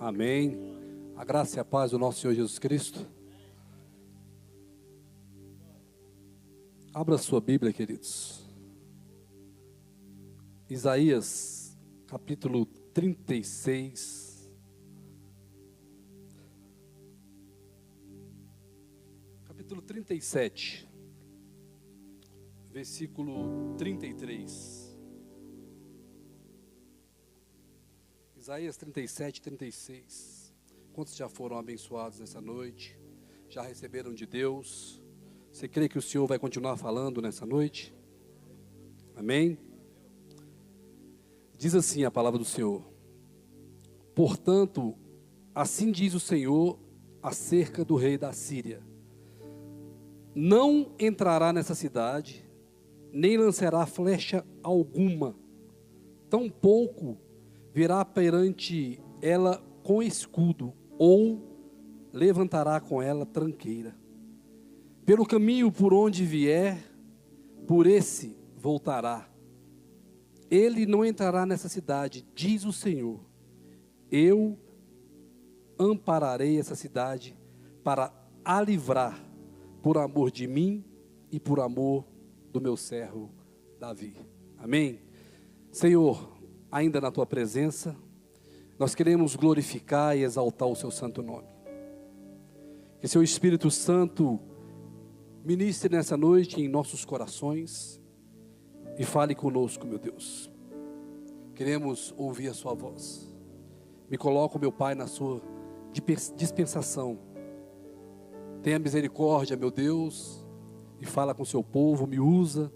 Amém. A graça e a paz do nosso Senhor Jesus Cristo. Abra sua Bíblia, queridos. Isaías, capítulo 36. Capítulo 37, versículo 33. Isaías 37, 36. Quantos já foram abençoados nessa noite? Já receberam de Deus? Você crê que o Senhor vai continuar falando nessa noite? Amém? Diz assim a palavra do Senhor: portanto, assim diz o Senhor acerca do rei da Síria: não entrará nessa cidade, nem lançará flecha alguma, tampouco virá perante ela com escudo, ou levantará com ela tranqueira. Pelo caminho por onde vier, por esse voltará. Ele não entrará nessa cidade, diz o Senhor. Eu ampararei essa cidade para a livrar, por amor de mim e por amor do meu servo Davi. Amém? Senhor, ainda na tua presença, nós queremos glorificar e exaltar o seu santo nome. Que seu Espírito Santo ministre nessa noite em nossos corações e fale conosco, meu Deus. Queremos ouvir a sua voz. Me coloco, meu Pai, na sua dispensação. Tenha misericórdia, meu Deus, e fala com o seu povo, me usa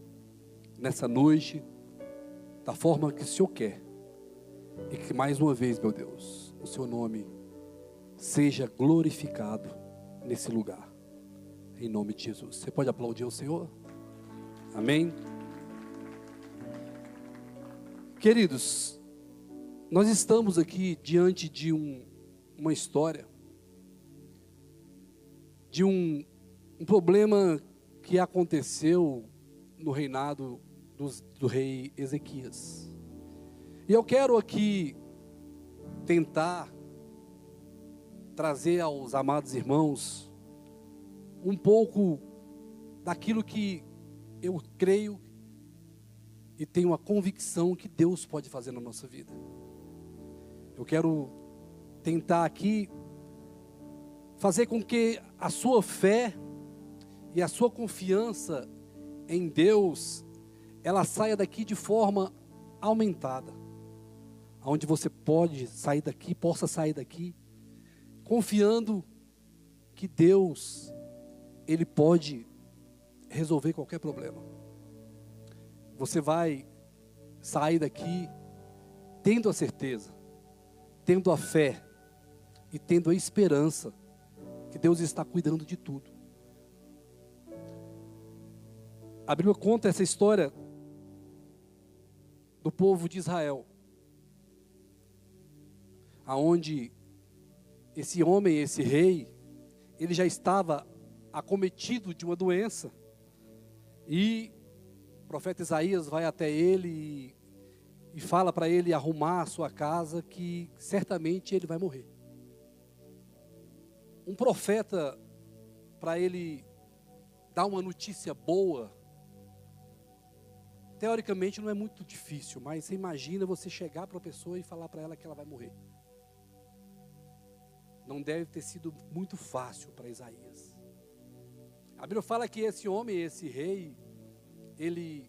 nessa noite da forma que o Senhor quer. E que mais uma vez, meu Deus, o seu nome seja glorificado nesse lugar. Em nome de Jesus. Você pode aplaudir o Senhor? Amém? Queridos, nós estamos aqui diante de uma história, de um problema que aconteceu no reinado do rei Ezequias. E eu quero aqui tentar trazer aos amados irmãos um pouco daquilo que eu creio e tenho a convicção que Deus pode fazer na nossa vida. Eu quero tentar aqui fazer com que a sua fé e a sua confiança em Deus, ela saia daqui de forma aumentada. Onde você possa sair daqui, confiando que Deus, Ele pode resolver qualquer problema. Você vai sair daqui tendo a certeza, tendo a fé e tendo a esperança que Deus está cuidando de tudo. A Bíblia conta essa história do povo de Israel, aonde esse homem, esse rei, ele já estava acometido de uma doença, e o profeta Isaías vai até ele e fala para ele arrumar a sua casa, que certamente ele vai morrer. Um profeta, para ele dar uma notícia boa, teoricamente não é muito difícil, mas você imagina você chegar para a pessoa e falar para ela que ela vai morrer. Não deve ter sido muito fácil para Isaías. A Bíblia fala que esse homem, esse rei, ele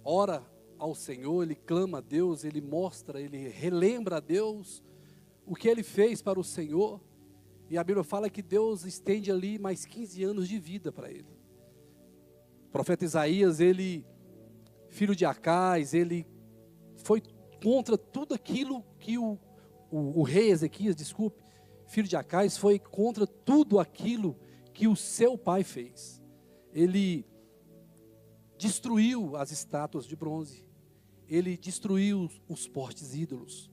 ora ao Senhor, ele clama a Deus, ele mostra, ele relembra a Deus o que ele fez para o Senhor. E a Bíblia fala que Deus estende ali mais 15 anos de vida para ele. O profeta Isaías, ele, filho de Acais, ele foi contra tudo aquilo que o rei Ezequias, filho de Acais, foi contra tudo aquilo que o seu pai fez. Ele destruiu as estátuas de bronze, ele destruiu os postes ídolos,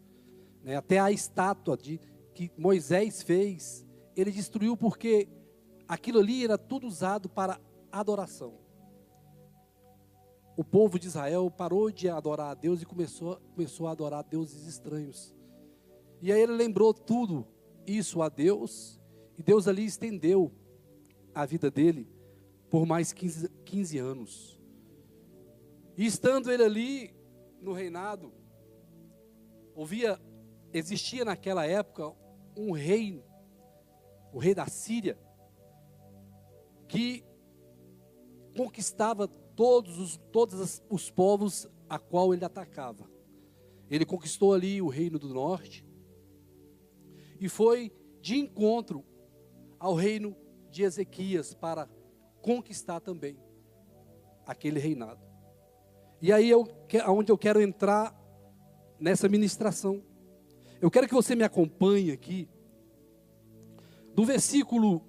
né? Até a estátua que Moisés fez, ele destruiu, porque aquilo ali era tudo usado para adoração. O povo de Israel parou de adorar a Deus e começou a adorar deuses estranhos. E aí ele lembrou tudo isso a Deus, e Deus ali estendeu a vida dele por mais 15 anos. E estando ele ali no reinado, existia naquela época um rei, o rei da Síria, que conquistava todos os povos a qual ele atacava. Ele conquistou ali o reino do norte e foi de encontro ao reino de Ezequias para conquistar também aquele reinado. E aí onde eu quero entrar nessa ministração. Eu quero que você me acompanhe aqui do versículo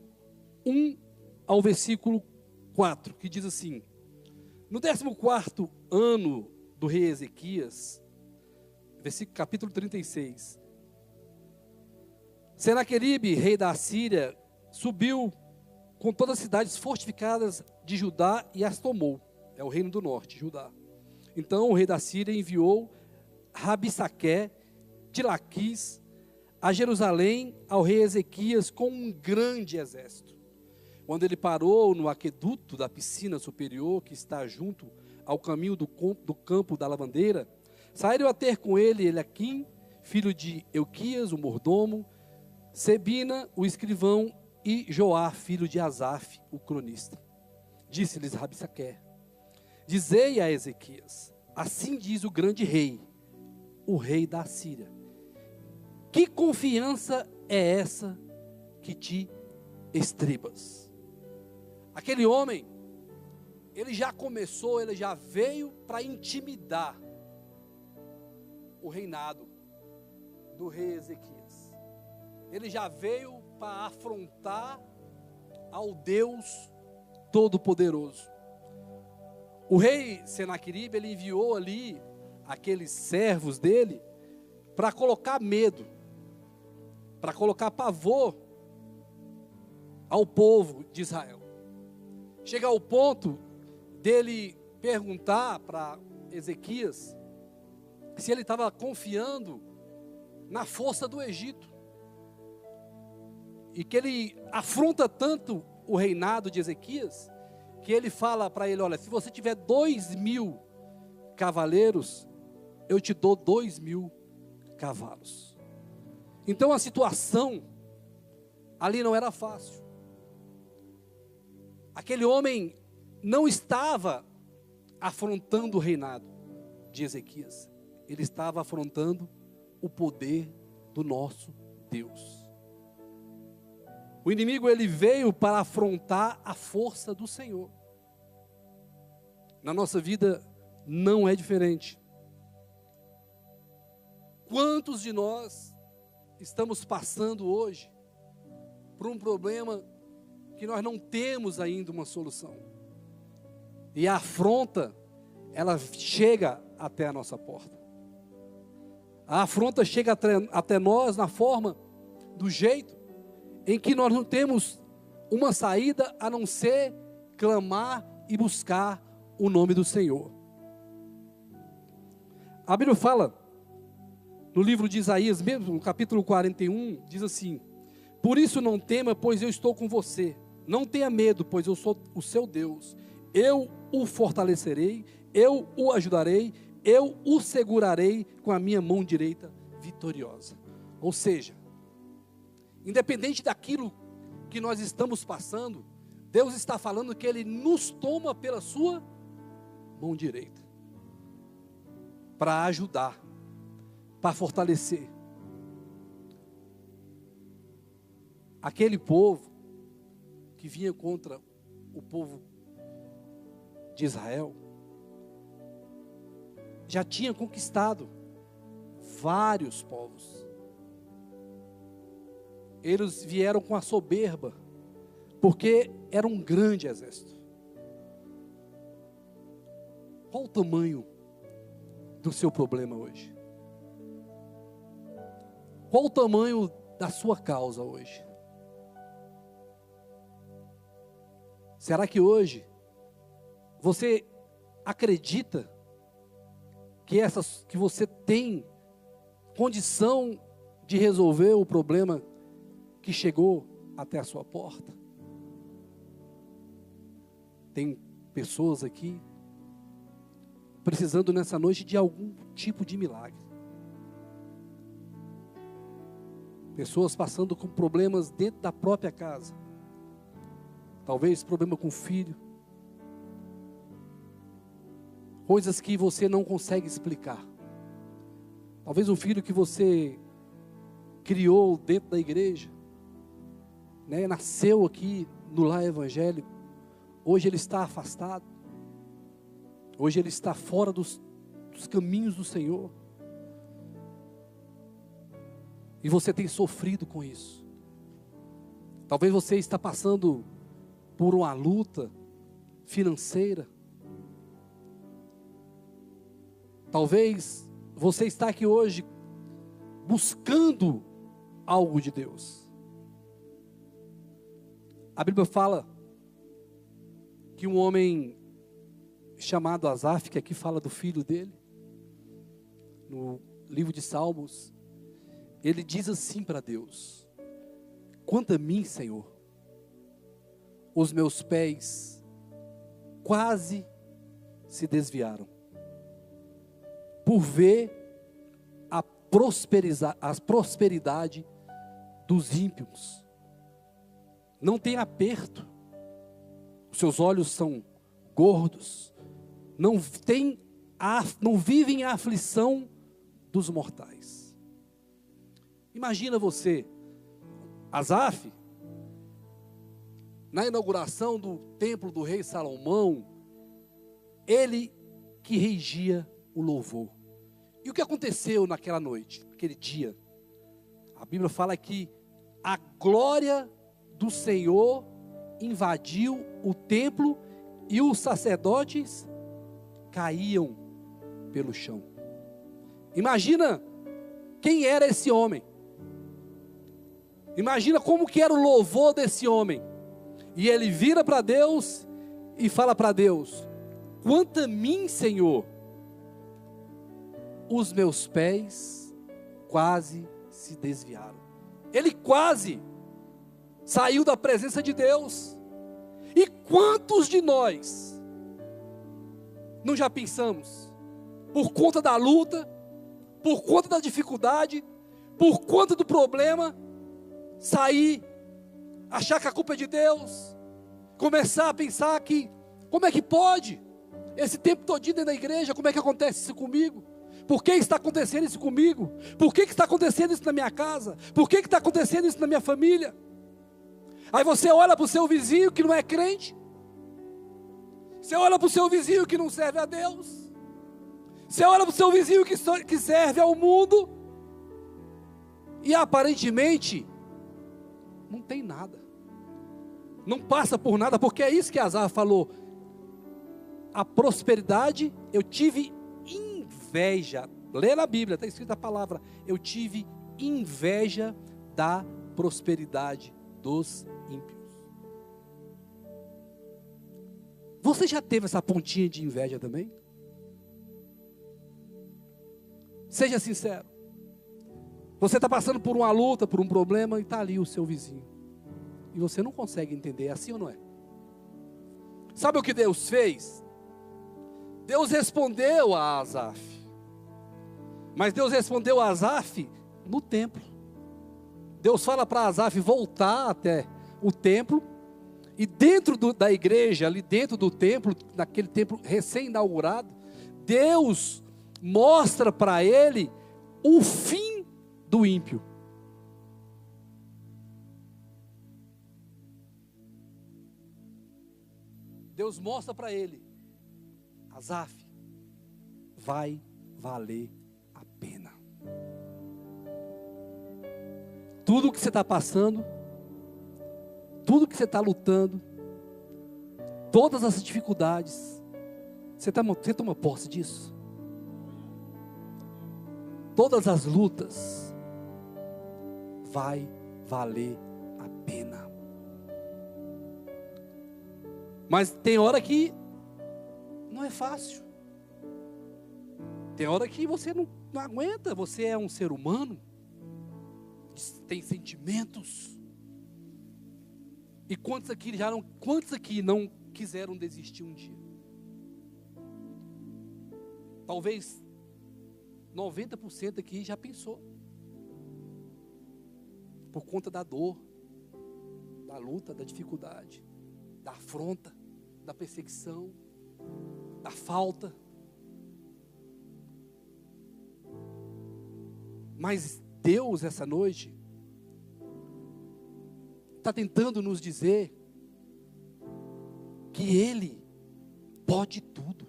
1 ao versículo 4, que diz assim: no 14º ano do rei Ezequias, capítulo 36, Senaqueribe, rei da Síria, subiu com todas as cidades fortificadas de Judá e as tomou. É o reino do norte, Judá. Então o rei da Síria enviou Rabissaque de Laquis a Jerusalém ao rei Ezequias com um grande exército. Quando ele parou no aqueduto da piscina superior, que está junto ao caminho do campo da lavandeira, saíram a ter com ele Eliaquim, filho de Euquias, o mordomo, Sebina, o escrivão, e Joá, filho de Asaf, o cronista. Disse-lhes Rabissaque: dizei a Ezequias, assim diz o grande rei, o rei da Síria: que confiança é essa que te estribas? Aquele homem, ele já veio para intimidar o reinado do rei Ezequias. Ele já veio para afrontar ao Deus Todo-Poderoso. O rei Senaqueribe, ele enviou ali aqueles servos dele para colocar medo, para colocar pavor ao povo de Israel. Chega ao ponto dele perguntar para Ezequias se ele estava confiando na força do Egito. E que ele afronta tanto o reinado de Ezequias, que ele fala para ele: olha, se você tiver 2.000 cavaleiros, eu te dou 2.000 cavalos. Então a situação ali não era fácil. Aquele homem não estava afrontando o reinado de Ezequias, ele estava afrontando o poder do nosso Deus. O inimigo, ele veio para afrontar a força do Senhor. Na nossa vida não é diferente. Quantos de nós estamos passando hoje por um problema que nós não temos ainda uma solução? E a afronta, ela chega até a nossa porta. A afronta chega até nós na forma, do jeito em que nós não temos uma saída a não ser clamar e buscar o nome do Senhor. A Bíblia fala, no livro de Isaías mesmo, no capítulo 41, diz assim: por isso não tema, pois eu estou com você. Não tenha medo, pois eu sou o seu Deus. Eu o fortalecerei, eu o ajudarei, eu o segurarei com a minha mão direita vitoriosa. Ou seja, independente daquilo que nós estamos passando, Deus está falando que Ele nos toma pela sua mão direita, para ajudar, para fortalecer. Aquele povo que vinha contra o povo de Israel, já tinha conquistado vários povos. Eles vieram com a soberba, porque era um grande exército. Qual o tamanho do seu problema hoje? Qual o tamanho da sua causa hoje? Será que hoje você acredita que você tem condição de resolver o problema que chegou até a sua porta? Tem pessoas aqui precisando nessa noite de algum tipo de milagre. Pessoas passando com problemas dentro da própria casa. Talvez problema com o filho. Coisas que você não consegue explicar. Talvez um filho que você criou dentro da igreja, né, nasceu aqui no lar evangélico. Hoje ele está afastado. Hoje ele está fora dos caminhos do Senhor. E você tem sofrido com isso. Talvez você está passando por uma luta financeira. Talvez você está aqui hoje buscando algo de Deus. A Bíblia fala que um homem chamado Asaf, que aqui fala do filho dele, no livro de Salmos, ele diz assim para Deus: quanto a mim, Senhor, os meus pés quase se desviaram, por ver a prosperidade dos ímpios. Não tem aperto, os seus olhos são gordos, não vivem a aflição dos mortais. Imagina você, Asaf, na inauguração do templo do rei Salomão, ele que regia o louvor. E o que aconteceu naquela noite, naquele dia? A Bíblia fala que a glória do Senhor invadiu o templo e os sacerdotes caíam pelo chão. Imagina quem era esse homem. Imagina como que era o louvor desse homem. E ele vira para Deus e fala para Deus: quanto a mim, Senhor, os meus pés quase se desviaram. Ele quase saiu da presença de Deus. E quantos de nós não já pensamos, por conta da luta, por conta da dificuldade, por conta do problema, sair, achar que a culpa é de Deus, começar a pensar que, como é que pode? Esse tempo todinho dentro da igreja, como é que acontece isso comigo? Por que está acontecendo isso comigo? Por que está acontecendo isso na minha casa? Por que está acontecendo isso na minha família? Aí você olha para o seu vizinho que não é crente, você olha para o seu vizinho que não serve a Deus, você olha para o seu vizinho que serve ao mundo, e aparentemente não tem nada, não passa por nada, porque é isso que Asaf falou: a prosperidade, eu tive inveja. Lê na Bíblia, está escrita a palavra: eu tive inveja da prosperidade dos ímpios. Você já teve essa pontinha de inveja também? Seja sincero. Você está passando por uma luta, por um problema, e está ali o seu vizinho, e você não consegue entender, é assim ou não é? Sabe o que Deus fez? Deus respondeu a Asaf, mas Deus respondeu a Asaf no templo. Deus fala para Asaf voltar até o templo, e dentro da igreja, ali dentro do templo, naquele templo recém-inaugurado, Deus mostra para ele o fim do ímpio. Deus mostra para ele: Asaf, vai valer a pena. Tudo que você está passando, tudo que você está lutando, todas as dificuldades, você toma posse disso? Todas as lutas, vai valer a pena. Mas tem hora que não é fácil. Tem hora que você não aguenta, você é um ser humano. tem sentimentos. E quantos aqui não quiseram desistir um dia? Talvez 90% aqui já pensou. Por conta da dor, da luta, da dificuldade, da afronta, da perseguição, da falta. Mas Deus, essa noite, está tentando nos dizer que Ele pode tudo.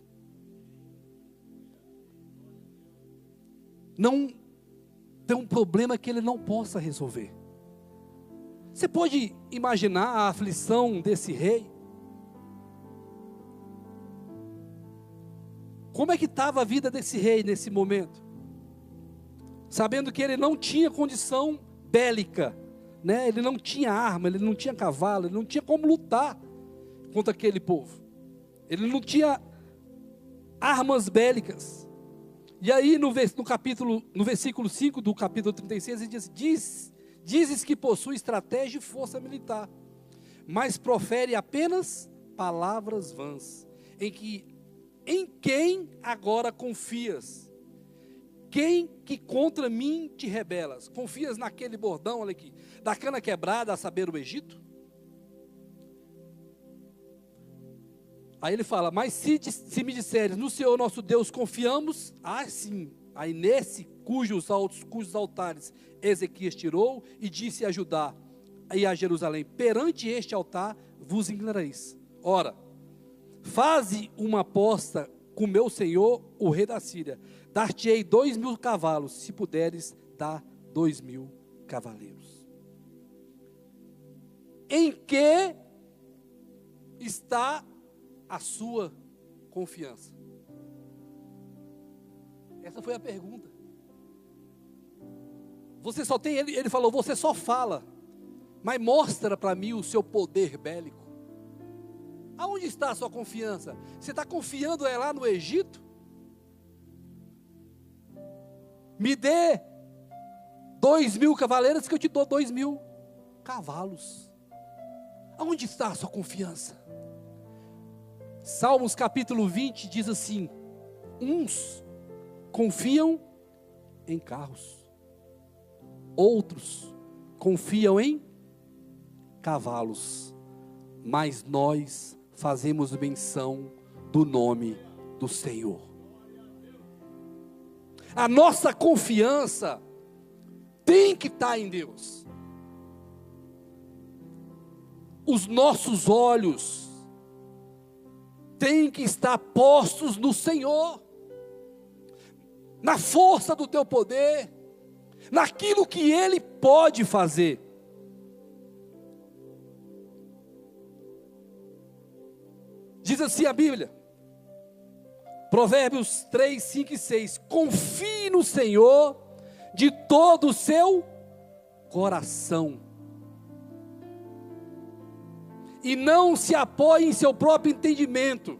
Não tem um problema que Ele não possa resolver. Você pode imaginar a aflição desse rei? Como é que estava a vida desse rei nesse momento? Sabendo que ele não tinha condição bélica, né? Ele não tinha arma, ele não tinha cavalo, ele não tinha como lutar contra aquele povo. Ele não tinha armas bélicas. E aí no versículo 5 do capítulo 36, ele dizes que possui estratégia e força militar, mas profere apenas palavras vãs, em quem agora confias? Quem que contra mim te rebelas? Confias naquele bordão, olha aqui, da cana quebrada, a saber, o Egito? Aí ele fala, mas se me disseres, no Senhor nosso Deus confiamos, sim, aí nesse cujos altares Ezequias tirou e disse a Judá e a Jerusalém, perante este altar vos inclinareis. Ora, faze uma aposta com meu senhor, o rei da Síria, dar-te-ei 2.000 cavalos, se puderes dar 2.000 cavaleiros. Em que está a sua confiança? Essa foi a pergunta. Você só tem, ele falou, você só fala, mas mostra para mim o seu poder bélico. Aonde está a sua confiança? Você está confiando lá no Egito? Me dê 2.000 cavaleiros que eu te dou 2.000 cavalos. Aonde está a sua confiança? Salmos capítulo 20 diz assim, uns confiam em carros, outros confiam em cavalos, mas nós fazemos menção do nome do Senhor. A nossa confiança tem que estar em Deus. Os nossos olhos têm que estar postos no Senhor, na força do teu poder, naquilo que Ele pode fazer. Diz assim a Bíblia, Provérbios 3, 5 e 6, confie no Senhor de todo o seu coração, e não se apoie em seu próprio entendimento,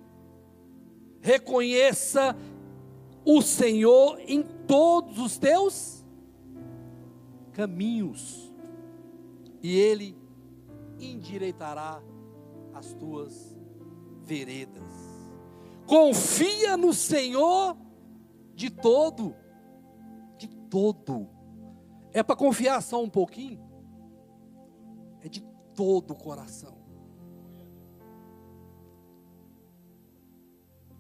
reconheça o Senhor em todos os teus caminhos, e Ele endireitará as tuas veredas. Confia no Senhor de todo. É para confiar só um pouquinho? É de todo o coração.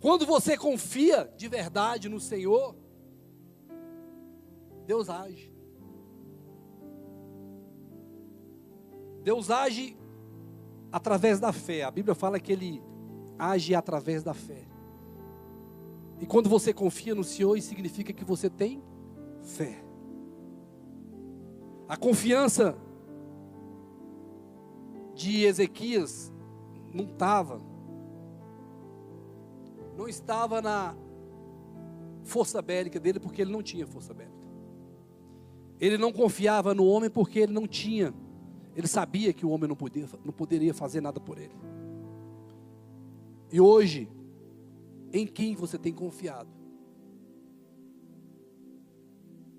Quando você confia de verdade no Senhor, Deus age. Deus age através da fé. A Bíblia fala que Ele age através da fé. E quando você confia no Senhor, isso significa que você tem fé. A confiança de Ezequias não estava na força bélica dele, porque ele não tinha força bélica. Ele não confiava no homem porque ele não tinha. Ele sabia que o homem não poderia fazer nada por ele. E hoje, em quem você tem confiado?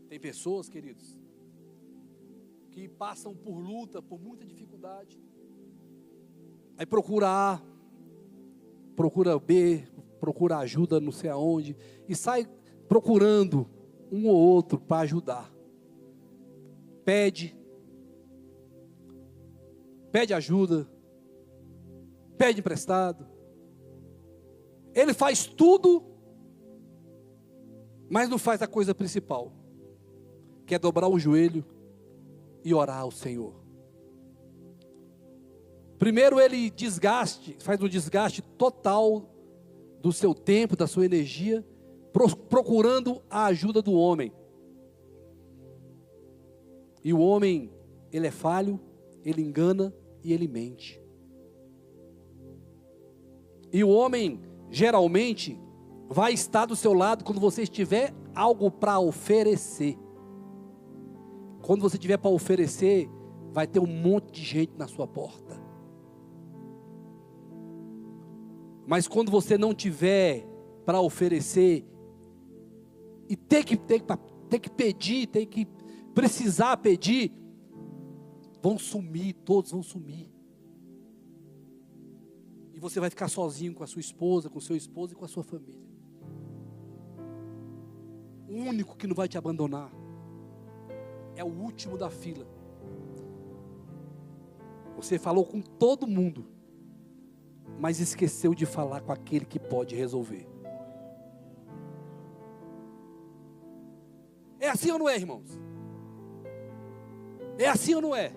Tem pessoas, queridos, que passam por luta, por muita dificuldade. Aí procura A, procura B, procura ajuda não sei aonde, e sai procurando um ou outro para ajudar. Pede ajuda, pede emprestado. Ele faz tudo, mas não faz a coisa principal, que é dobrar o joelho e orar ao Senhor. Primeiro ele faz um desgaste total do seu tempo, da sua energia, procurando a ajuda do homem. E o homem, ele é falho, ele engana e ele mente. E o homem, geralmente, vai estar do seu lado quando você tiver algo para oferecer. Quando você tiver para oferecer, vai ter um monte de gente na sua porta. Mas quando você não tiver para oferecer, e ter que pedir, ter que precisar pedir, vão sumir, todos vão sumir. E você vai ficar sozinho com a sua esposa, com o seu esposo e com a sua família. O único que não vai te abandonar é o último da fila. Você falou com todo mundo, mas esqueceu de falar com aquele que pode resolver. É assim ou não é, irmãos? É assim ou não é?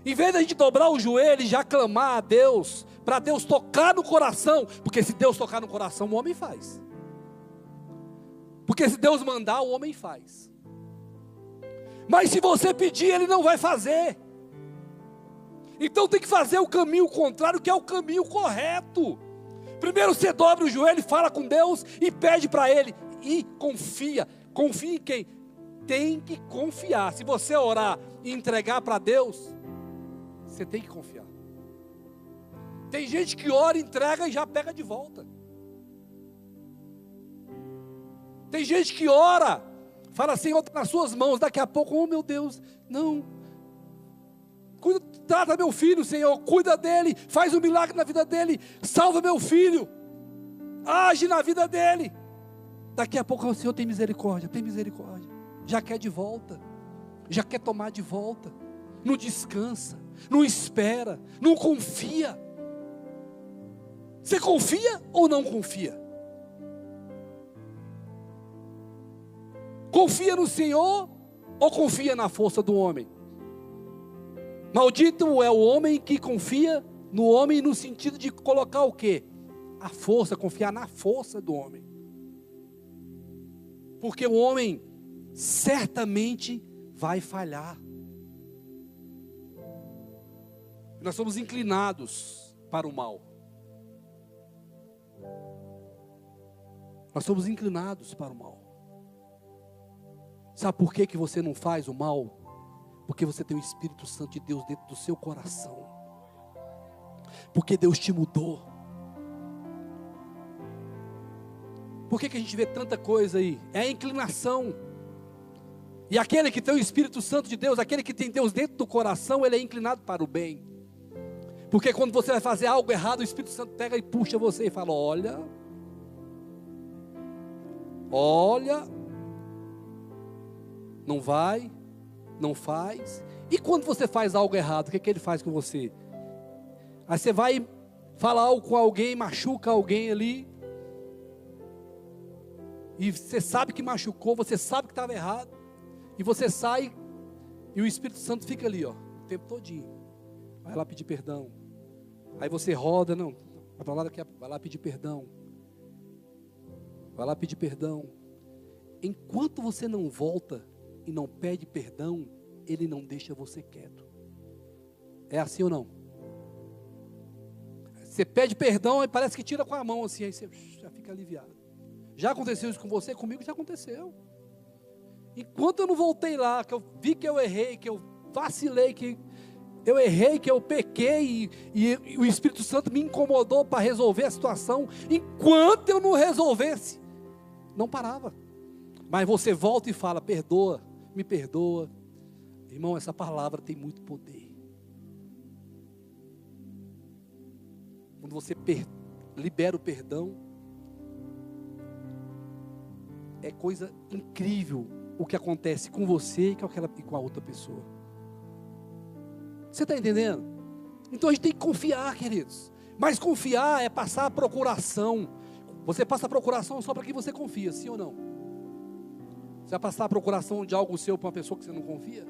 Em vez da gente dobrar o joelho e já clamar a Deus, para Deus tocar no coração, porque se Deus tocar no coração, o homem faz. Porque se Deus mandar, o homem faz. Mas se você pedir, Ele não vai fazer. Então tem que fazer o caminho contrário, que é o caminho correto. Primeiro você dobra o joelho, fala com Deus e pede para Ele. E confia. Confia em quem? Tem que confiar. Se você orar e entregar para Deus, você tem que confiar. Tem gente que ora, entrega e já pega de volta. Tem gente que ora, fala assim, está nas suas mãos, daqui a pouco, oh meu Deus, não. Trata meu filho, Senhor, cuida dele, faz um milagre na vida dele, salva meu filho, age na vida dele. Daqui a pouco o Senhor tem misericórdia, já quer de volta, já quer tomar de volta, não descansa, não espera, não confia. Você confia ou não confia? Confia no Senhor ou confia na força do homem? Maldito é o homem que confia no homem no sentido de colocar o quê? A força, confiar na força do homem. Porque o homem certamente vai falhar. Nós somos inclinados para o mal. Nós somos inclinados para o mal. Sabe por que você não faz o mal? Porque você tem o Espírito Santo de Deus dentro do seu coração. Porque Deus te mudou. Por que a gente vê tanta coisa aí? É a inclinação. E aquele que tem o Espírito Santo de Deus, aquele que tem Deus dentro do coração, ele é inclinado para o bem. Porque quando você vai fazer algo errado, o Espírito Santo pega e puxa você e fala, olha, não vai, não faz. E quando você faz algo errado, o que ele faz com você? Aí você vai falar algo com alguém, machuca alguém ali, e você sabe que machucou, você sabe que estava errado, e você sai, e o Espírito Santo fica ali, ó, o tempo todinho, vai lá pedir perdão. Aí você roda, não, vai para lá daqui a pouco, vai lá pedir perdão. Vai lá pedir perdão. Enquanto você não volta e não pede perdão, Ele não deixa você quieto. É assim ou não? Você pede perdão e parece que tira com a mão assim, aí você já fica aliviado. Já aconteceu isso com você? Comigo já aconteceu. Enquanto eu não voltei lá, que eu vi que eu errei, que eu vacilei, que eu errei, que eu pequei, e o Espírito Santo me incomodou para resolver a situação, enquanto eu não resolvesse, não parava. Mas você volta e fala, perdoa, me perdoa, Irmão, essa palavra tem muito poder. Quando você libera o perdão, é coisa incrível o que acontece com você e com a outra pessoa. Você está entendendo? Então a gente tem que confiar, queridos. Mas confiar é passar a procuração. Você passa a procuração só para quem você confia, sim ou não? Você vai passar a procuração de algo seu para uma pessoa que você não confia?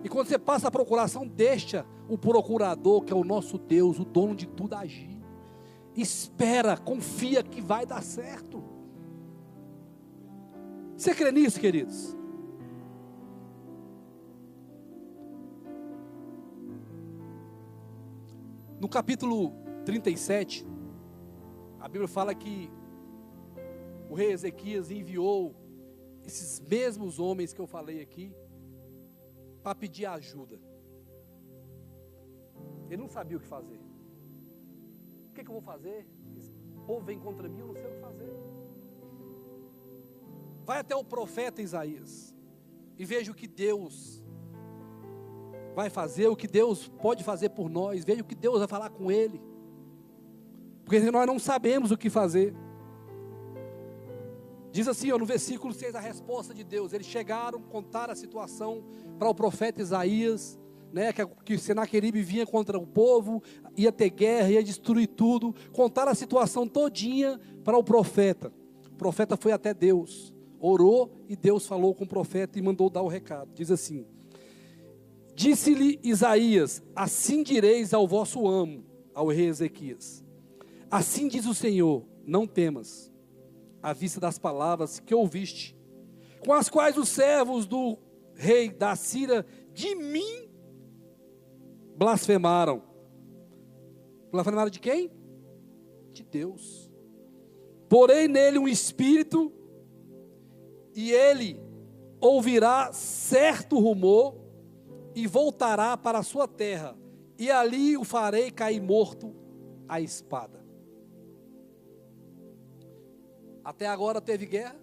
E quando você passa a procuração, deixa o procurador, que é o nosso Deus, o dono de tudo, agir. Espera, confia que vai dar certo. Você crê nisso, queridos? No capítulo 37, a Bíblia fala que o rei Ezequias enviou esses mesmos homens que eu falei aqui para pedir ajuda. Ele não sabia o que fazer. O que eu vou fazer? O povo vem contra mim, eu não sei o que fazer. Vai até o profeta Isaías e veja o que Deus vai fazer, o que Deus pode fazer por nós. Veja o que Deus vai falar com ele, porque nós não sabemos o que fazer. Diz assim, no versículo 6, a resposta de Deus. Eles chegaram, contaram a situação para o profeta Isaías, que Senaqueribe vinha contra o povo, ia ter guerra, ia destruir tudo. Contaram a situação todinha para o profeta. O profeta foi até Deus, orou, e Deus falou com o profeta e mandou dar o recado. Diz assim: disse-lhe Isaías: assim direis ao vosso amo, ao rei Ezequias: assim diz o Senhor, não temas, à vista das palavras que ouviste, com as quais os servos do rei da Assíria de mim blasfemaram. Blasfemaram de quem? De Deus. Porei nele um espírito, e ele ouvirá certo rumor, e voltará para a sua terra, e ali o farei cair morto à espada. Até agora teve guerra?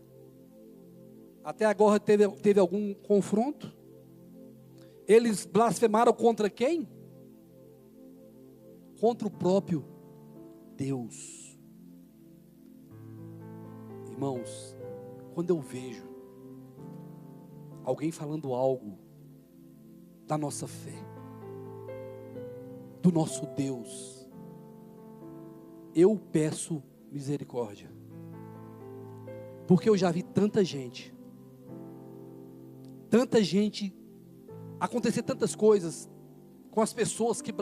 Até agora teve algum confronto? Eles blasfemaram contra quem? Contra o próprio Deus. Irmãos, quando eu vejo alguém falando algo da nossa fé, do nosso Deus, eu peço misericórdia. Porque eu já vi tanta gente acontecer tantas coisas com as pessoas que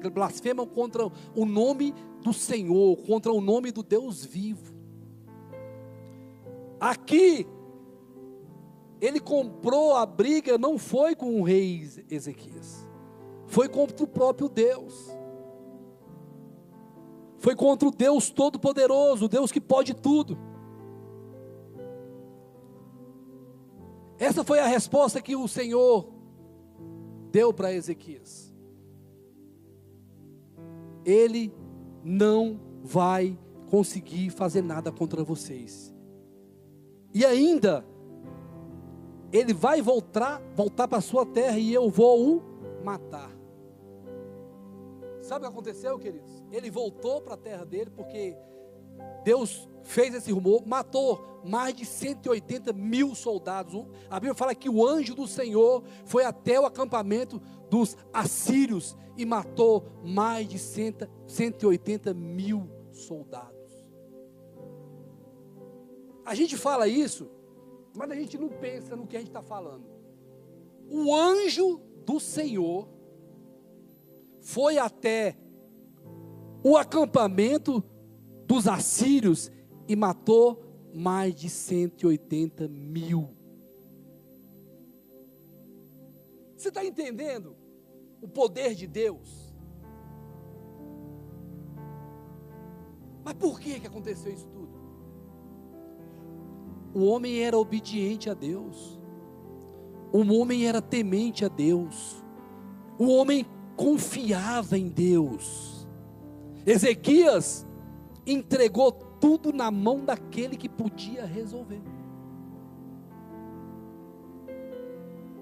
blasfemam contra o nome do Senhor, contra o nome do Deus vivo. Aqui, ele comprou a briga, não foi com o rei Ezequias, foi contra o próprio Deus, foi contra o Deus Todo-Poderoso, o Deus que pode tudo. Essa foi a resposta que o Senhor deu para Ezequias. Ele não vai conseguir fazer nada contra vocês. E ainda, ele vai voltar para a sua terra, e eu vou o matar. Sabe o que aconteceu, queridos? Ele voltou para a terra dele, porque Deus fez esse rumor, matou mais de 180 mil soldados. A Bíblia fala que o anjo do Senhor foi até o acampamento dos assírios e matou mais de 180 mil soldados. A gente fala isso, mas a gente não pensa no que a gente está falando. O anjo do Senhor foi até o acampamento dos assírios e matou mais de 180 mil. Você está entendendo o poder de Deus? Mas por que aconteceu isso tudo? O homem era obediente a Deus, o homem era temente a Deus, o homem confiava em Deus. Ezequias entregou tudo na mão daquele que podia resolver.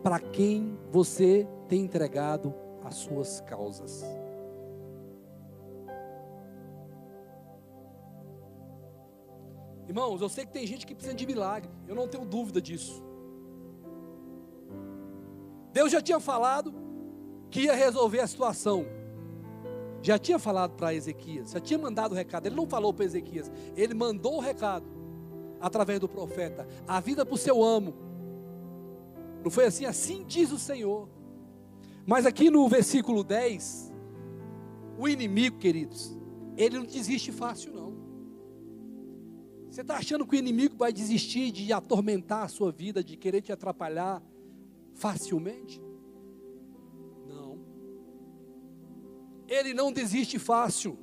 para quem você tem entregado as suas causas. Irmãos, eu sei que tem gente que precisa de milagre, eu não tenho dúvida disso. Deus já tinha falado que ia resolver a situação. Já tinha falado para Ezequias, já tinha mandado o recado. Ele não falou para Ezequias, ele mandou o recado através do profeta: a vida para o seu amo. Não foi assim? Assim diz o Senhor. Mas aqui no versículo 10, o inimigo, queridos, ele não desiste fácil não. Você está achando que o inimigo vai desistir de atormentar a sua vida, de querer te atrapalhar facilmente? Não. Ele não desiste fácil.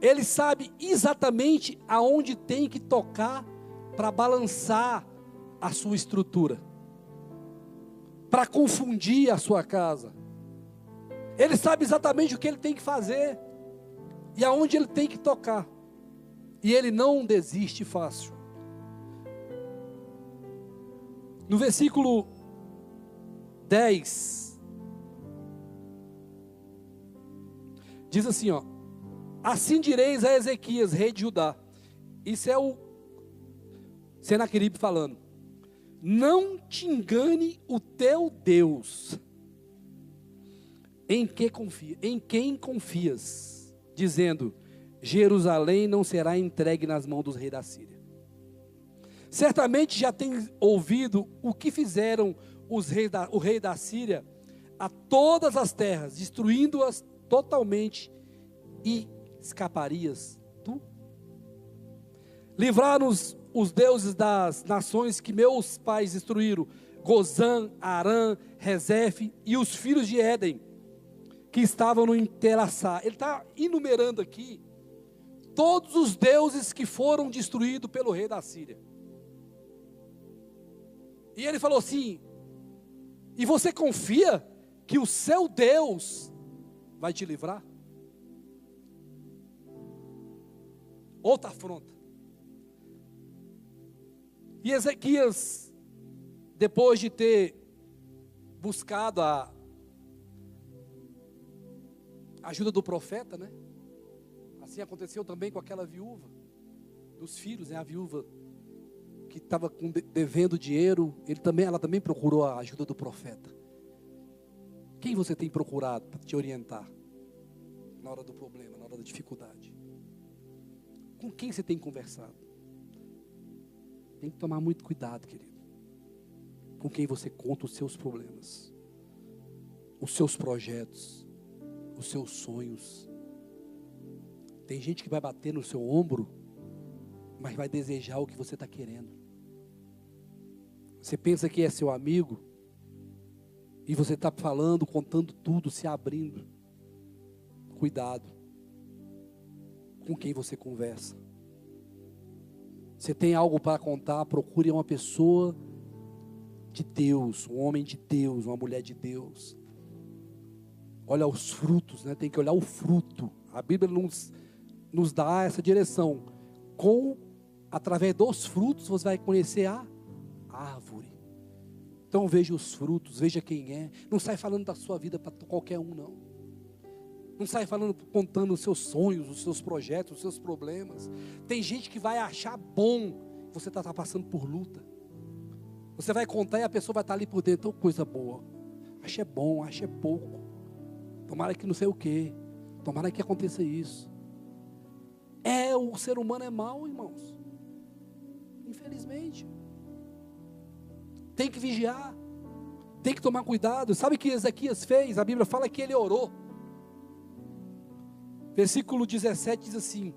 Ele sabe exatamente aonde tem que tocar para balançar a sua estrutura, para confundir a sua casa. Ele sabe exatamente o que ele tem que fazer e aonde ele tem que tocar. E ele não desiste fácil. No versículo 10, diz assim, ó: assim direis a Ezequias, rei de Judá. Isso é o Senaqueribe falando: não te engane o teu Deus, em quem confias, dizendo: Jerusalém não será entregue nas mãos dos reis da Síria. Certamente já tem ouvido o que fizeram o rei da Síria a todas as terras, destruindo-as totalmente, e escaparias tu? Livraram-nos os deuses das nações que meus pais destruíram, Gozã, Arã, Rezefe e os filhos de Éden, que estavam no Interassá. Ele está enumerando aqui todos os deuses que foram destruídos pelo rei da Síria. E ele falou assim: e você confia que o seu Deus vai te livrar? Outra afronta. E Ezequias, depois de ter buscado a ajuda do profeta, né? Assim aconteceu também com aquela viúva dos filhos, né? A viúva que estava devendo dinheiro, ela também procurou a ajuda do profeta. Quem você tem procurado para te orientar na hora do problema, na hora da dificuldade? Com quem você tem conversado? Tem que tomar muito cuidado, querido, com quem você conta os seus problemas, os seus projetos, os seus sonhos. Tem gente que vai bater no seu ombro, mas vai desejar o que você está querendo. Você pensa que é seu amigo, e você está falando, contando tudo, se abrindo. Cuidado com quem você conversa. Você tem algo para contar, procure uma pessoa de Deus, um homem de Deus, uma mulher de Deus. Olha os frutos, né? Tem que olhar o fruto. A Bíblia nos dá essa direção. Através dos frutos você vai conhecer a árvore. Então veja os frutos, veja quem é. Não sai falando da sua vida para qualquer um, não. Não sai falando, contando os seus sonhos, os seus projetos, os seus problemas. Tem gente que vai achar bom que você está passando por luta. Você vai contar e a pessoa vai estar ali por dentro: oh, coisa boa. Acha é bom, acha é pouco. Tomara que não sei o quê. Tomara que aconteça isso. O ser humano é mau, irmãos. Infelizmente. Tem que vigiar. Tem que tomar cuidado. Sabe o que Ezequias fez? A Bíblia fala que ele orou. Versículo 17 diz assim.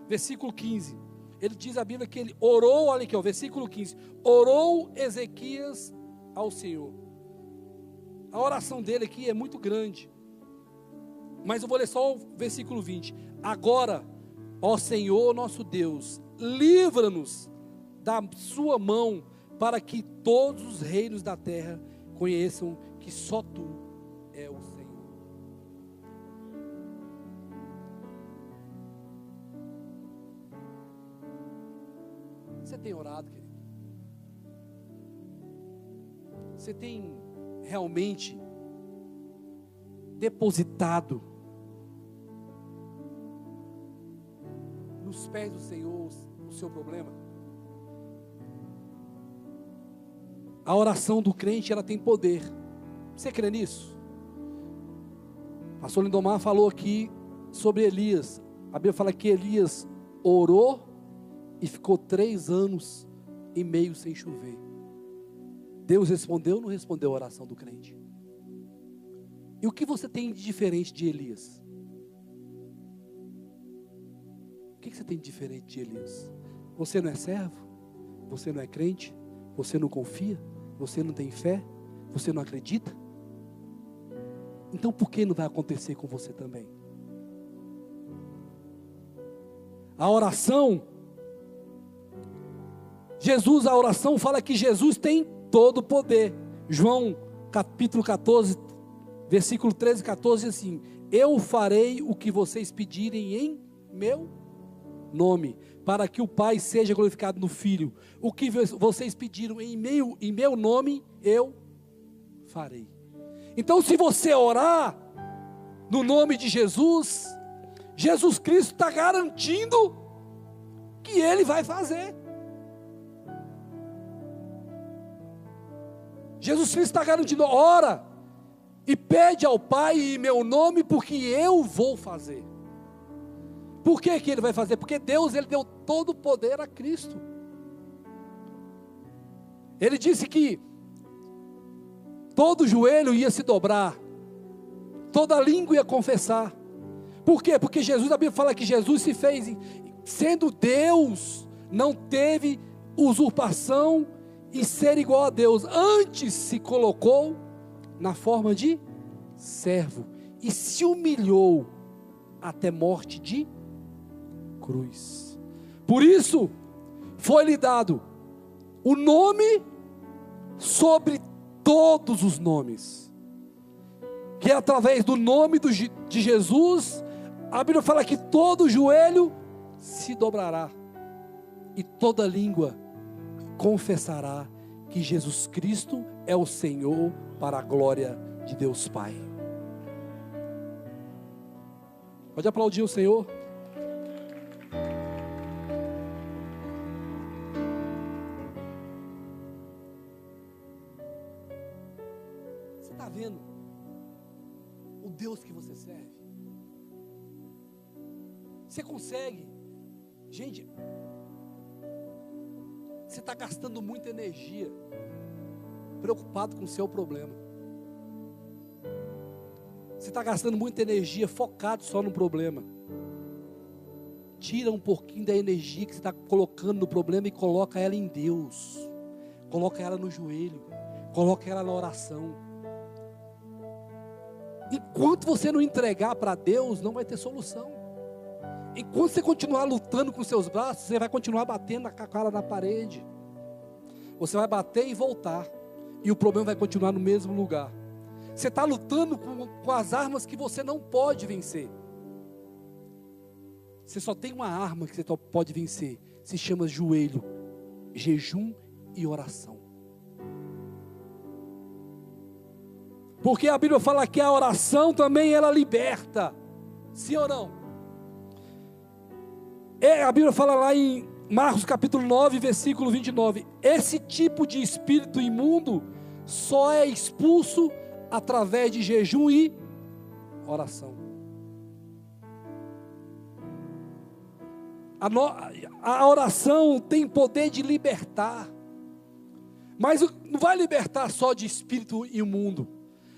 Versículo 15. Ele diz a Bíblia que ele orou, olha aqui, ó, versículo 15. Orou Ezequias ao Senhor. A oração dele aqui é muito grande. Mas eu vou ler só o versículo 20. Agora, ó Senhor nosso Deus, livra-nos da sua mão, para que todos os reinos da terra conheçam que só tu é o Senhor. Você tem orado, querido? Você tem realmente depositado nos pés do Senhor o seu problema? A oração do crente, ela tem poder. Você crê nisso? O pastor Lindomar falou aqui sobre Elias. A Bíblia fala que Elias orou e ficou 3 anos e meio sem chover. Deus respondeu ou não respondeu a oração do crente? E o que você tem de diferente de Elias? O que você tem de diferente de Elias? Você não é servo? Você não é crente? Você não confia? Você não tem fé? Você não acredita? Então por que não vai acontecer com você também? A oração, a oração fala que Jesus tem todo o poder. João capítulo 14, versículo 13 e 14 diz assim: eu farei o que vocês pedirem em meu nome, para que o Pai seja glorificado no Filho. O que vocês pediram em meu nome, eu farei. Então, se você orar no nome de Jesus, Jesus Cristo está garantindo que Ele vai fazer. Jesus Cristo está garantindo: ora e pede ao Pai em meu nome, porque eu vou fazer. Por que Ele vai fazer? Porque Deus, Ele deu todo o poder a Cristo. Ele disse que todo joelho ia se dobrar, toda língua ia confessar. Por quê? Porque Jesus, a Bíblia fala que Jesus se fez, sendo Deus, não teve usurpação em ser igual a Deus. Antes se colocou na forma de servo e se humilhou até morte de cruz. Por isso foi-lhe dado o nome sobre todos os nomes, que através do nome de Jesus, a Bíblia fala que todo joelho se dobrará e toda língua confessará que Jesus Cristo é o Senhor, para a glória de Deus Pai. Pode aplaudir o Senhor. Você está vendo o Deus que você serve? Você consegue? Gente, você está gastando muita energia preocupado com o seu problema. Você está gastando muita energia focado só no problema. Tira um pouquinho da energia que você está colocando no problema e coloca ela em Deus. Coloca ela no joelho. Coloca ela na oração. Enquanto você não entregar para Deus, não vai ter solução. Enquanto você continuar lutando com seus braços, você vai continuar batendo a cara na parede. Você vai bater e voltar. E o problema vai continuar no mesmo lugar. Você está lutando com as armas que você não pode vencer. Você só tem uma arma que você pode vencer. Se chama joelho, jejum e oração. Porque a Bíblia fala que a oração também ela liberta. Sim ou não? A Bíblia fala lá em Marcos capítulo 9, versículo 29. Esse tipo de espírito imundo só é expulso através de jejum e oração. A oração tem poder de libertar. Mas não vai libertar só de espírito imundo.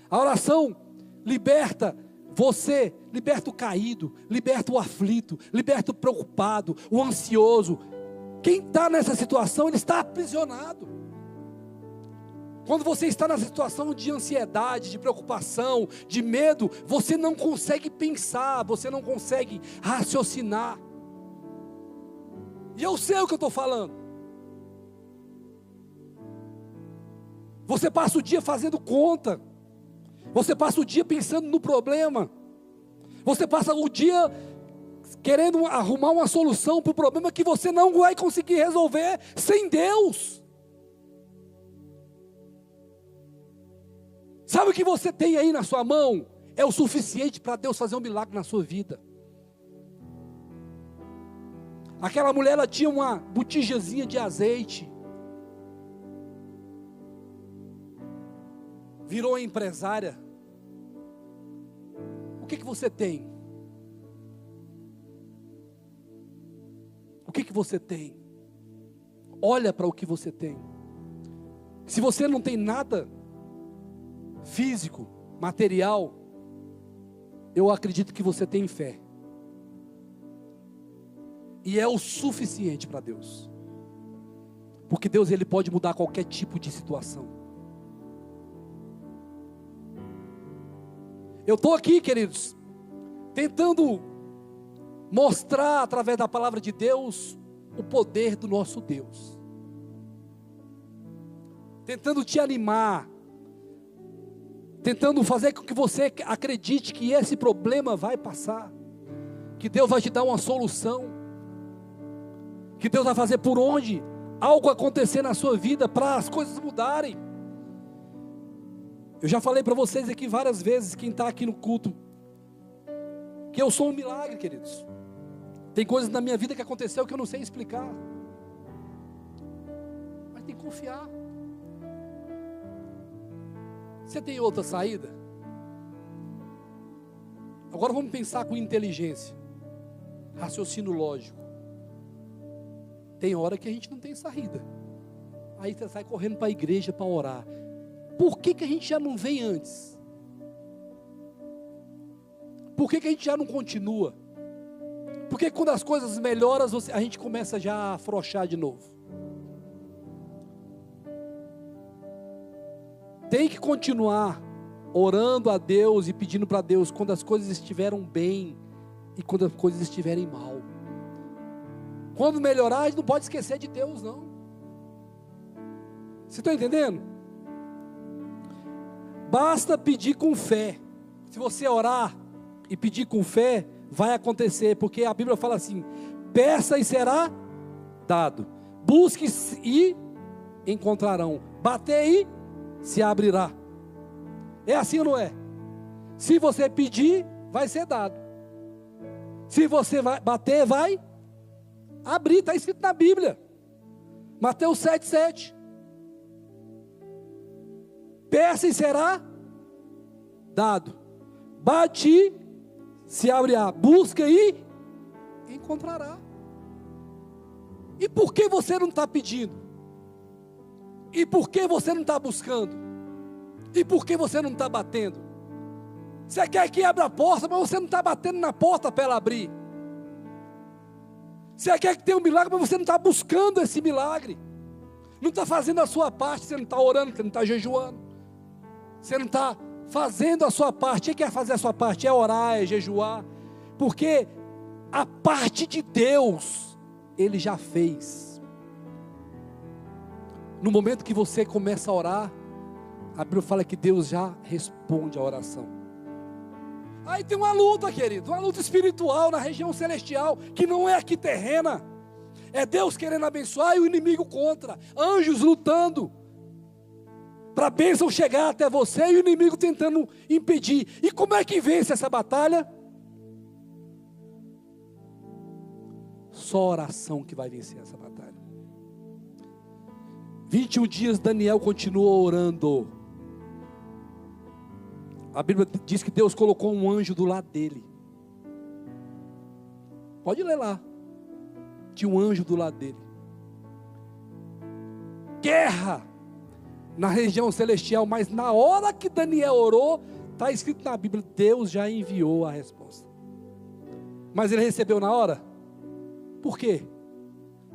A oração liberta você, liberta o caído, liberta o aflito, liberta o preocupado, o ansioso. Quem está nessa situação, ele está aprisionado. Quando você está nessa situação de ansiedade, de preocupação, de medo, você não consegue pensar, você não consegue raciocinar. E eu sei o que eu estou falando. Você passa o dia fazendo conta. Você passa o dia pensando no problema. Você passa o dia querendo arrumar uma solução para o problema que você não vai conseguir resolver sem Deus. Sabe o que você tem aí na sua mão? É o suficiente para Deus fazer um milagre na sua vida. Aquela mulher, ela tinha uma botijazinha de azeite. Virou empresária. O que você tem? O que você tem? Olha para o que você tem. Se você não tem nada físico, material, eu acredito que você tem fé. E é o suficiente para Deus. Porque Deus, Ele pode mudar qualquer tipo de situação. Eu estou aqui, queridos, tentando mostrar através da palavra de Deus o poder do nosso Deus. Tentando te animar, tentando fazer com que você acredite que esse problema vai passar, que Deus vai te dar uma solução, que Deus vai fazer por onde algo acontecer na sua vida para as coisas mudarem. Eu já falei para vocês aqui várias vezes, quem está aqui no culto, que eu sou um milagre, queridos. Tem coisas na minha vida que aconteceu que eu não sei explicar, mas tem que confiar. Você tem outra saída? Agora vamos pensar com inteligência, raciocínio lógico. Tem hora que a gente não tem saída. Aí você sai correndo para a igreja para orar. Por que a gente já não vem antes? Por que a gente já não continua? Porque quando as coisas melhoram, a gente começa já a afrouxar de novo. Tem que continuar orando a Deus e pedindo para Deus quando as coisas estiveram bem e quando as coisas estiverem mal. Quando melhorar, a gente não pode esquecer de Deus, não. Você está entendendo? Basta pedir com fé. Se você orar e pedir com fé, vai acontecer, porque a Bíblia fala assim: peça e será dado, busque e encontrarão, bater e se abrirá. É assim ou não é? Se você pedir, vai ser dado. Se você vai bater, vai abrir. Está escrito na Bíblia, Mateus 7,7. Peça e será dado, bate, se abrirá, busca e encontrará. E por que você não está pedindo? E por que você não está buscando? E por que você não está batendo? Você quer que abra a porta, mas você não está batendo na porta para ela abrir. Você quer que tenha um milagre, mas você não está buscando esse milagre. Não está fazendo a sua parte, você não está orando, você não está jejuando. Você não está fazendo a sua parte. O que é fazer a sua parte? É orar, é jejuar. Porque a parte de Deus, Ele já fez. No momento que você começa a orar, a Bíblia fala que Deus já responde a oração. Aí tem uma luta, querido, uma luta espiritual na região celestial, que não é aqui terrena. É Deus querendo abençoar e o inimigo contra. Anjos lutando para a bênção chegar até você e o inimigo tentando impedir. E como é que vence essa batalha? Só oração que vai vencer essa batalha. 21 dias Daniel continuou orando. A Bíblia diz que Deus colocou um anjo do lado dele. Pode ler lá. Tinha um anjo do lado dele. Guerra na região celestial, mas na hora que Daniel orou, está escrito na Bíblia, Deus já enviou a resposta. Mas ele recebeu na hora? Por quê?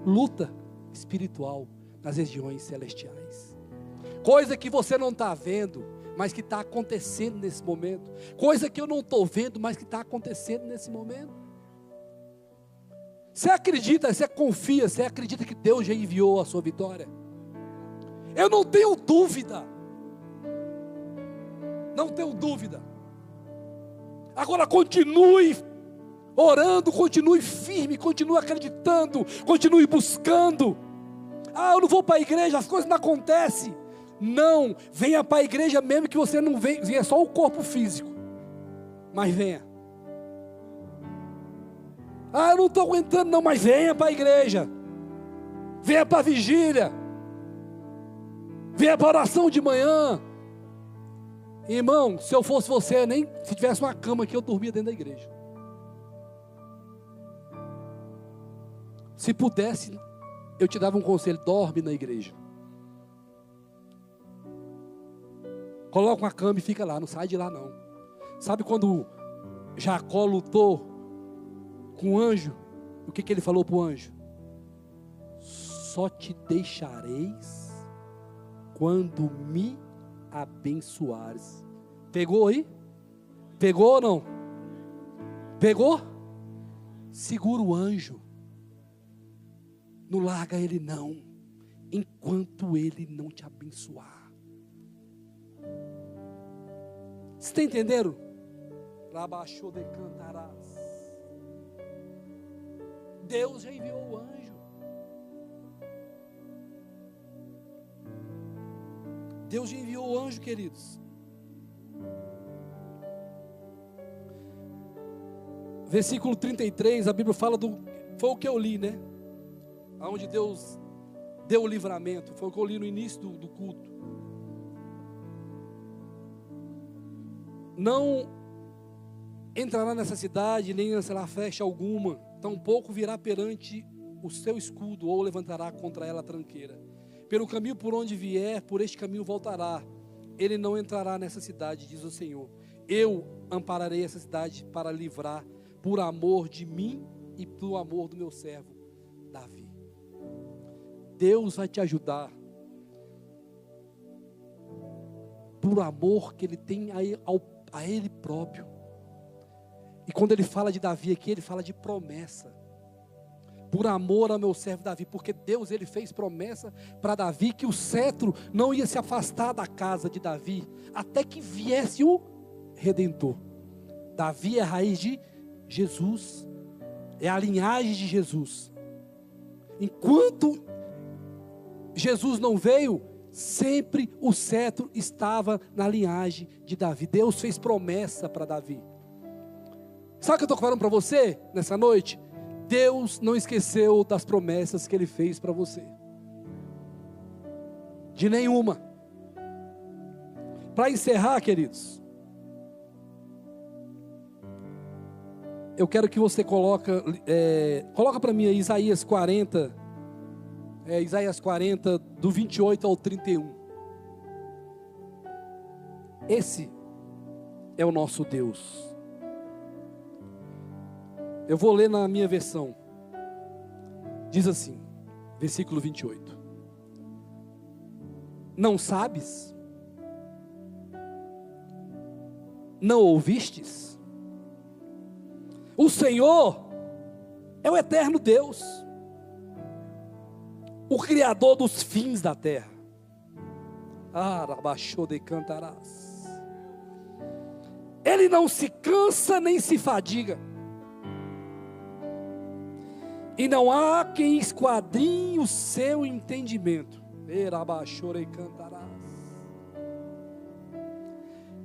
Luta espiritual nas regiões celestiais. Coisa que você não está vendo, mas que está acontecendo nesse momento. Coisa que eu não estou vendo, mas que está acontecendo nesse momento. Você acredita, você confia, você acredita que Deus já enviou a sua vitória? Eu não tenho dúvida. Não tenho dúvida. Agora continue orando, continue firme, continue acreditando, continue buscando. Ah, eu não vou para a igreja, as coisas não acontecem. Não, venha para a igreja mesmo que você não venha só o corpo físico. Mas venha. Ah, eu não estou aguentando não, mas venha para a igreja. Venha para a vigília. Venha para a oração de manhã. Irmão, se eu fosse você, nem se tivesse uma cama aqui, eu dormia dentro da igreja. Se pudesse, eu te dava um conselho: dorme na igreja. Coloca uma cama e fica lá, não sai de lá não. Sabe quando Jacó lutou com o anjo? O que ele falou para o anjo? Só te deixareis quando me abençoares. Pegou aí? Pegou ou não? Pegou? Segura o anjo. Não larga ele não, enquanto ele não te abençoar. Você está entendendo? Abaixou de cantarás. Deus já enviou o anjo. Deus já enviou o anjo, queridos. Versículo 33, a Bíblia fala foi o que eu li, né? Onde Deus deu o livramento. Foi o que eu li no início do culto. Não entrará nessa cidade, nem lançará flecha alguma, tampouco virá perante o seu escudo, ou levantará contra ela a tranqueira. Pelo caminho por onde vier, por este caminho voltará. Ele não entrará nessa cidade, diz o Senhor. Eu ampararei essa cidade para livrar, por amor de mim e por amor do meu servo Davi. Deus vai te ajudar, por amor que Ele tem a Ele próprio. E quando Ele fala de Davi aqui, Ele fala de promessa. Por amor ao meu servo Davi, porque Deus, Ele fez promessa para Davi, que o cetro não ia se afastar da casa de Davi, até que viesse o Redentor. Davi é a raiz de Jesus, é a linhagem de Jesus. Enquanto Jesus não veio, sempre o cetro estava na linhagem de Davi. Deus fez promessa para Davi. Sabe o que eu estou falando para você nessa noite? Deus não esqueceu das promessas que Ele fez para você, de nenhuma. Para encerrar, queridos, eu quero que você coloca para mim aí Isaías 40, Isaías 40, do 28 ao 31. Esse é o nosso Deus. Eu vou ler na minha versão. Diz assim, versículo 28. Não sabes? Não ouvistes? O Senhor é o eterno Deus, o Criador dos fins da terra. Abaixou de cantarás. Ele não se cansa nem se fadiga, e não há quem esquadrinhe o seu entendimento. Abaixou de cantarás.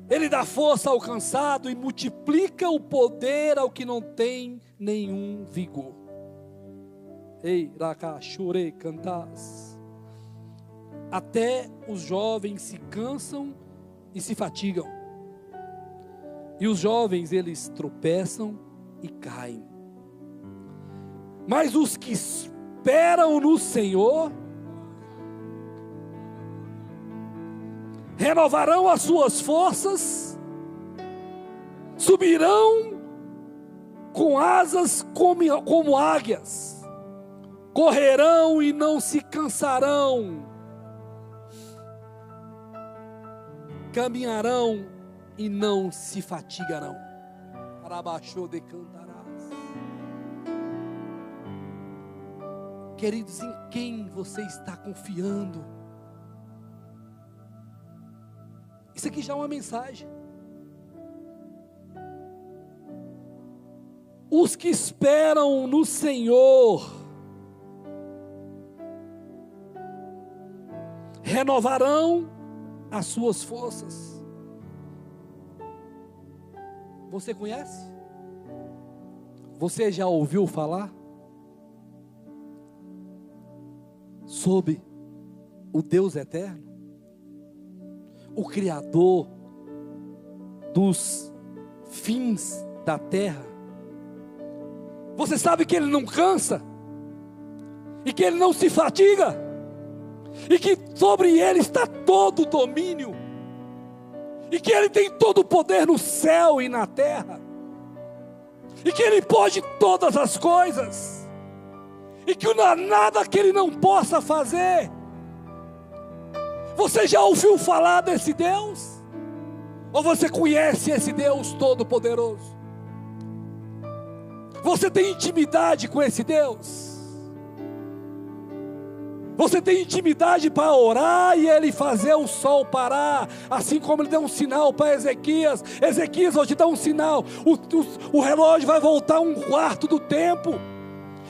Ele dá força ao cansado e multiplica o poder ao que não tem nenhum vigor. Ei, racachore cantás. Até os jovens se cansam e se fatigam, e os jovens eles tropeçam e caem. Mas os que esperam no Senhor renovarão as suas forças, subirão com asas como águias, correrão e não se cansarão, caminharão e não se fatigarão. Arabaixou de cantarás. Queridos, em quem você está confiando? Isso aqui já é uma mensagem. Os que esperam no Senhor renovarão as suas forças. Você conhece? Você já ouviu falar sobre o Deus eterno? O Criador dos fins da terra? Você sabe que Ele não cansa, e que Ele não se fatiga, e que sobre Ele está todo o domínio, e que Ele tem todo o poder no céu e na terra, e que Ele pode todas as coisas, e que não há nada que Ele não possa fazer. Você já ouviu falar desse Deus? Ou você conhece esse Deus todo-poderoso? Você tem intimidade com esse Deus? Você tem intimidade para orar e Ele fazer o sol parar, assim como Ele deu um sinal para Ezequias. Ezequias, vou te dar um sinal, o relógio vai voltar um quarto do tempo.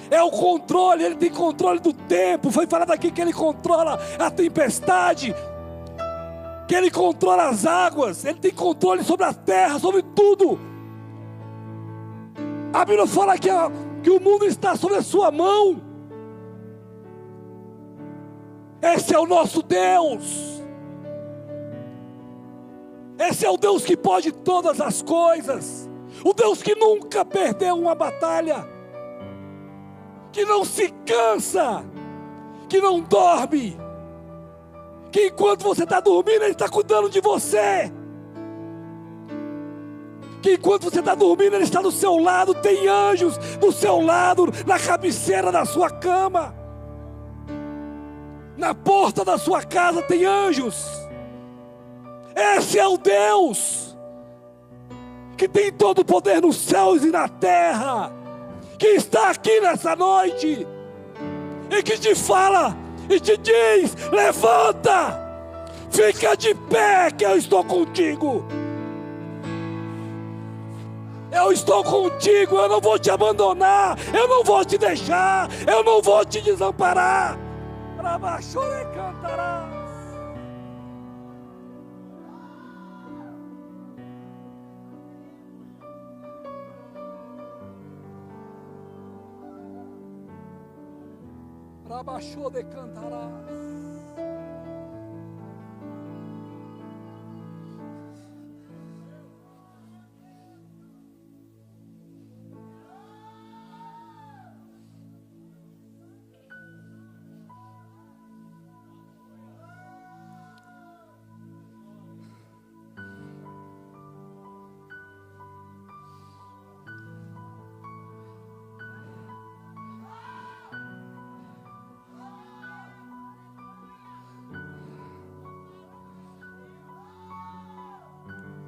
É o controle, Ele tem controle do tempo. Foi falado aqui que Ele controla a tempestade, que Ele controla as águas, Ele tem controle sobre a terra, sobre tudo. A Bíblia fala que o mundo está sob a sua mão. Esse é o nosso Deus. Esse é o Deus que pode todas as coisas. O Deus que nunca perdeu uma batalha, que não se cansa, que não dorme, que enquanto você está dormindo, Ele está cuidando de você, que enquanto você está dormindo, Ele está do seu lado, tem anjos do seu lado, na cabeceira da sua cama, na porta da sua casa tem anjos. Esse é o Deus que tem todo o poder nos céus e na terra, que está aqui nessa noite, e que te fala e te diz: levanta, fica de pé, que eu estou contigo. Eu estou contigo, eu não vou te abandonar, eu não vou te deixar, eu não vou te desamparar. Rabachore cantarás. Rabachore cantarás.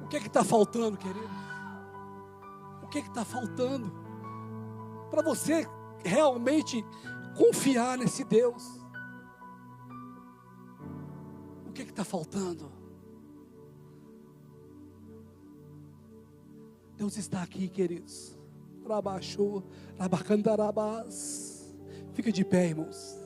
O que está faltando, querido? O que está faltando para você realmente confiar nesse Deus? O que está faltando? Deus está aqui, queridos. Rabachou, rabacandarabás. Fica de pé, irmãos.